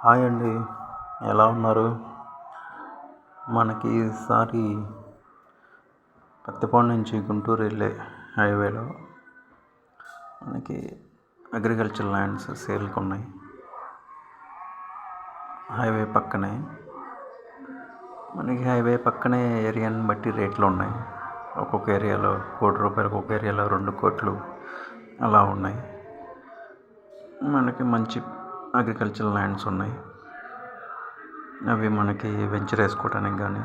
Hi అండి, ఎలా ఉన్నారు? మనకి ఈసారి పత్తిపాడు నుంచి గుంటూరు వెళ్ళే హైవేలో మనకి అగ్రికల్చర్ ల్యాండ్స్ సేల్కి ఉన్నాయి. హైవే పక్కనే మనకి హైవే పక్కనే ఏరియాని బట్టి రేట్లు ఉన్నాయి. ఒక్కొక్క ఏరియాలో ₹1,00,00,000, ఒక్కొక్క ఏరియాలో 2,00,00,000 అలా ఉన్నాయి. మనకి మంచి అగ్రికల్చర్ ల్యాండ్స్ ఉన్నాయి. అవి మనకి వెంచర్ వేసుకోవడానికి కానీ,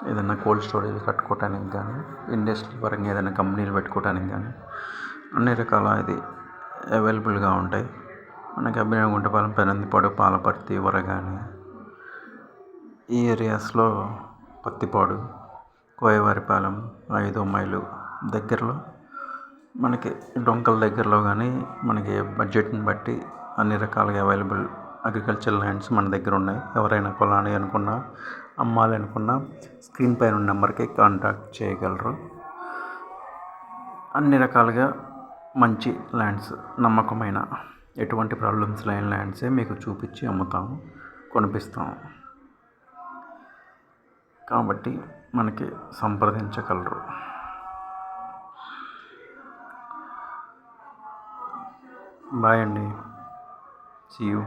ఏదైనా కోల్డ్ స్టోరేజ్ కట్టుకోవడానికి కానీ, ఇండస్ట్రీ పరంగా ఏదైనా కంపెనీలు పెట్టుకోవడానికి కానీ అన్ని రకాల ఇది అవైలబుల్గా ఉంటాయి. మనకి అబ్బినగుంటపాలెం, పెనందిపాడు, పాలపర్తి, వరగాని ఈ ఏరియాస్లో, పత్తిపాడు, కోయవారిపాలెం, 5వ మైలు దగ్గరలో మనకి డొంకల దగ్గరలో కానీ మనకి బడ్జెట్ని బట్టి అన్ని రకాలుగా అవైలబుల్ అగ్రికల్చర్ ల్యాండ్స్ మన దగ్గర ఉన్నాయి. ఎవరైనా కొనాలి అనుకున్నా, అమ్మాలి అనుకున్నా స్క్రీన్ పైన ఉన్న నెంబర్కి కాంటాక్ట్ చేయగలరు. అన్ని రకాలుగా మంచి ల్యాండ్స్, నమ్మకమైన ఎటువంటి ప్రాబ్లమ్స్ లేని ల్యాండ్సే మీకు చూపించి అమ్ముతాము, కొనిపిస్తాము. కాబట్టి మనకి సంప్రదించగలరు. బాయ్ అండి, సీ యూ.